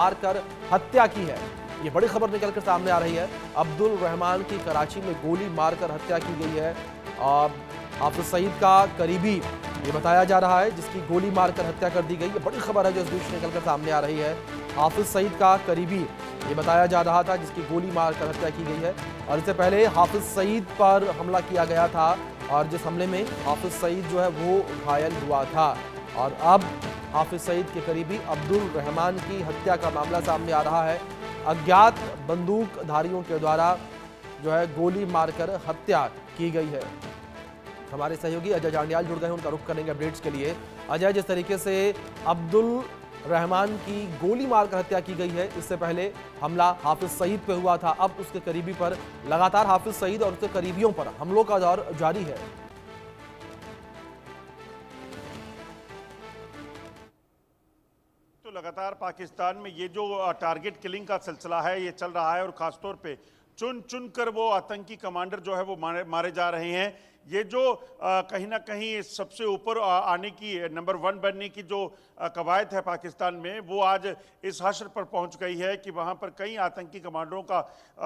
मारकर हत्या की है। ये बड़ी खबर निकलकर सामने आ रही है। अब्दुल रहमान की कराची में गोली मारकर हत्या की गई है। हाफिज सईद का करीबी ये बताया जा रहा है जिसकी गोली मारकर हत्या कर दी गई। ये बड़ी खबर है जो इस बीच निकलकर सामने आ रही है। हाफिज सईद का करीबी ये बताया जा रहा था जिसकी गोली मारकर हत्या की गई है। और इससे पहले हाफिज सईद पर हमला किया गया था और जिस हमले में हाफिज सईद जो है वो घायल हुआ था। और अब हाफिज सईद के करीबी अब्दुल रहमान की हत्या का मामला सामने आ रहा है। अज्ञात बंदूकधारियों के द्वारा जो है गोली मारकर हत्या की गई है। हमारे सहयोगी अजय जांडियाल जुड़ गए हैं, उनका रुख करेंगे अपडेट्स के लिए। अजय, जिस तरीके से अब्दुल रहमान की गोली मारकर हत्या की गई है, इससे पहले हमला हाफिज सईद पे हुआ था, अब उसके करीबी पर लगातार हाफिज सईद और उसके करीबियों पर हमलों का दौर जारी है। तो लगातार पाकिस्तान में ये जो टारगेट किलिंग का सिलसिला है ये चल रहा है और खासतौर पे चुन चुन कर वो आतंकी कमांडर जो है वो मारे जा रहे हैं। ये जो कहीं ना कहीं सबसे ऊपर आने की नंबर 1 बनने की जो कवायद है पाकिस्तान में, वो आज इस हश्र पर पहुंच गई है कि वहां पर कई आतंकी कमांडरों का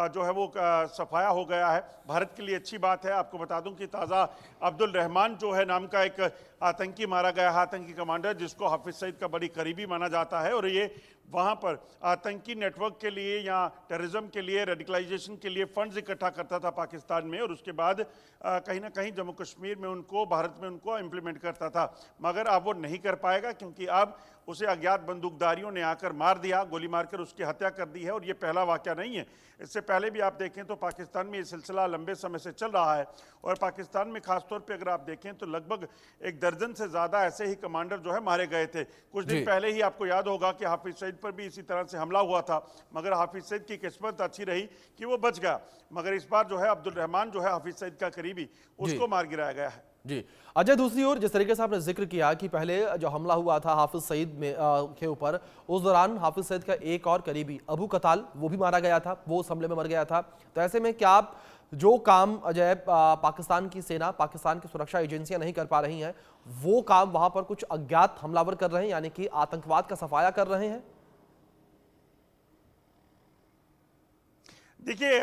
जो है वो सफाया हो गया है। भारत के लिए अच्छी बात है। आपको बता दूं कि ताज़ा अब्दुल रहमान जो है नाम का एक आतंकी मारा गया है, आतंकी कमांडर, जिसको हाफिज सईद का बड़ी करीबी माना जाता है। और ये वहाँ पर आतंकी नेटवर्क के लिए या टेररिज्म के लिए, रेडिकलाइजेशन के लिए फंड्स इकट्ठा करता था पाकिस्तान में और उसके बाद कहीं ना कहीं जम्मू कश्मीर में उनको, भारत में उनको इम्प्लीमेंट करता था। मगर अब वो नहीं कर पाएगा क्योंकि अब उसे अज्ञात बंदूकधारियों ने आकर मार दिया, गोली मारकर उसकी हत्या कर दी है। और ये पहला वाकया नहीं है, इससे पहले भी आप देखें तो पाकिस्तान में ये सिलसिला लंबे समय से चल रहा है। और पाकिस्तान में खासतौर पे अगर आप देखें तो लगभग 1 दर्जन से ज़्यादा ऐसे ही कमांडर जो है मारे गए थे। कुछ दिन पहले ही आपको याद होगा कि हाफिज सईद पर भी इसी तरह से हमला हुआ था, मगर हाफिज सईद की किस्मत अच्छी रही कि वो बच गया। मगर इस बार जो है अब्दुल रहमान जो है हाफिज सईद का करीबी, उसको मार गिराया गया है। जी अजय, दूसरी ओर जिस तरीके से आपने जिक्र किया कि पहले जो हमला हुआ था हाफिज सईद में के ऊपर, उस दौरान हाफिज सईद का एक और करीबी अबू कताल वो भी मारा गया था, वो उस हमले में मर गया था। तो ऐसे में क्या आप जो काम अजय पाकिस्तान की सेना, पाकिस्तान की सुरक्षा एजेंसियां नहीं कर पा रही हैं, वो काम वहां पर कुछ अज्ञात हमलावर कर रहे हैं, यानी कि आतंकवाद का सफाया कर रहे हैं? देखिए,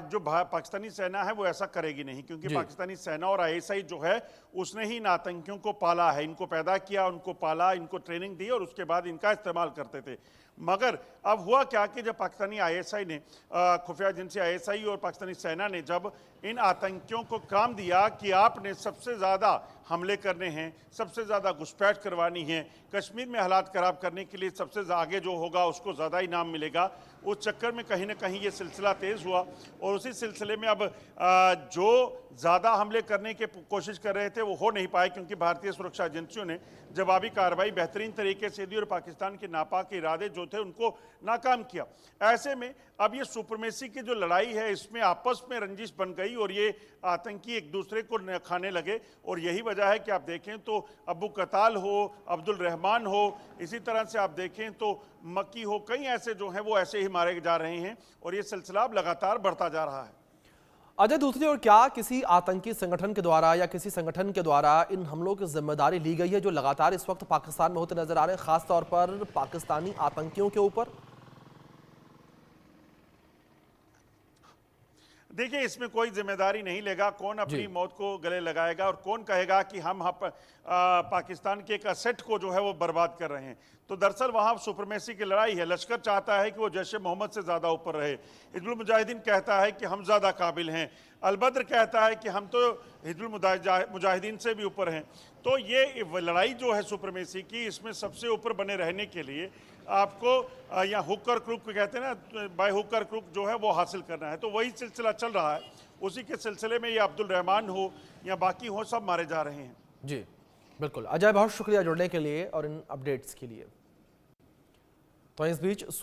जो पाकिस्तानी सेना है वो ऐसा करेगी नहीं, क्योंकि पाकिस्तानी सेना और आईएसआई जो है उसने ही इन आतंकियों को पाला है, इनको पैदा किया, उनको पाला, इनको ट्रेनिंग दी और उसके बाद इनका इस्तेमाल करते थे। मगर अब हुआ क्या कि जब पाकिस्तानी आईएसआई ने, खुफिया एजेंसी आईएसआई और पाकिस्तानी सेना ने जब इन आतंकियों को काम दिया कि आपने सबसे ज़्यादा हमले करने हैं, सबसे ज़्यादा घुसपैठ करवानी है, कश्मीर में हालात ख़राब करने के लिए सबसे आगे जो होगा उसको ज़्यादा इनाम मिलेगा, उस चक्कर में कहीं ना कहीं ये सिलसिला तेज़ हुआ। और उसी सिलसिले में अब जो ज़्यादा हमले करने की कोशिश कर रहे थे वो हो नहीं पाए, क्योंकि भारतीय सुरक्षा एजेंसियों ने जवाबी कार्रवाई बेहतरीन तरीके से दी और पाकिस्तान के नापाक इरादे जो थे उनको नाकाम किया। ऐसे में अब ये सुप्रीमेसी की जो लड़ाई है इसमें आपस में रंजिश बन गई और ये आतंकी एक दूसरे को खाने लगे। और यही वजह है कि आप देखें तो अबू कताल हो, अब्दुल रहमान हो, इसी तरह से आप देखें तो मक्की हो, कई ऐसे जो हैं वो ऐसे ही मारे जा रहे हैं और ये सिलसिला अब लगातार बढ़ता जा रहा है। अजय, दूसरी ओर क्या किसी आतंकी संगठन के द्वारा या किसी संगठन के द्वारा इन हमलों की जिम्मेदारी ली गई है जो लगातार इस वक्त पाकिस्तान में होते नजर आ रहे हैं, खासतौर पर पाकिस्तानी आतंकियों के ऊपर? देखिए, इसमें कोई जिम्मेदारी नहीं लेगा। कौन अपनी मौत को गले लगाएगा और कौन कहेगा कि हम पाकिस्तान के एक असेट को जो है वो बर्बाद कर रहे हैं। तो दरअसल वहाँ सुप्रीमेसी की लड़ाई है। लश्कर चाहता है कि वो जैश मोहम्मद से ज़्यादा ऊपर रहे, हिजबुल मुजाहिदीन कहता है कि हम ज़्यादा काबिल हैं, अलबद्र कहता है कि हम तो हिजबुल मुजाहिदीन से भी ऊपर हैं। तो ये लड़ाई जो है सुप्रीमेसी की, इसमें सबसे ऊपर बने रहने के लिए आपको या हुक और क्रुक कहते हैं ना, बाय हुक और क्रुक जो है वो हासिल करना है। तो वही सिलसिला चल रहा है। उसी के सिलसिले में ये अब्दुल रहमान हो या बाकी हो, सब मारे जा रहे हैं। जी बिल्कुल अजय, बहुत शुक्रिया जुड़ने के लिए और इन अपडेट्स के लिए। तो इस बीच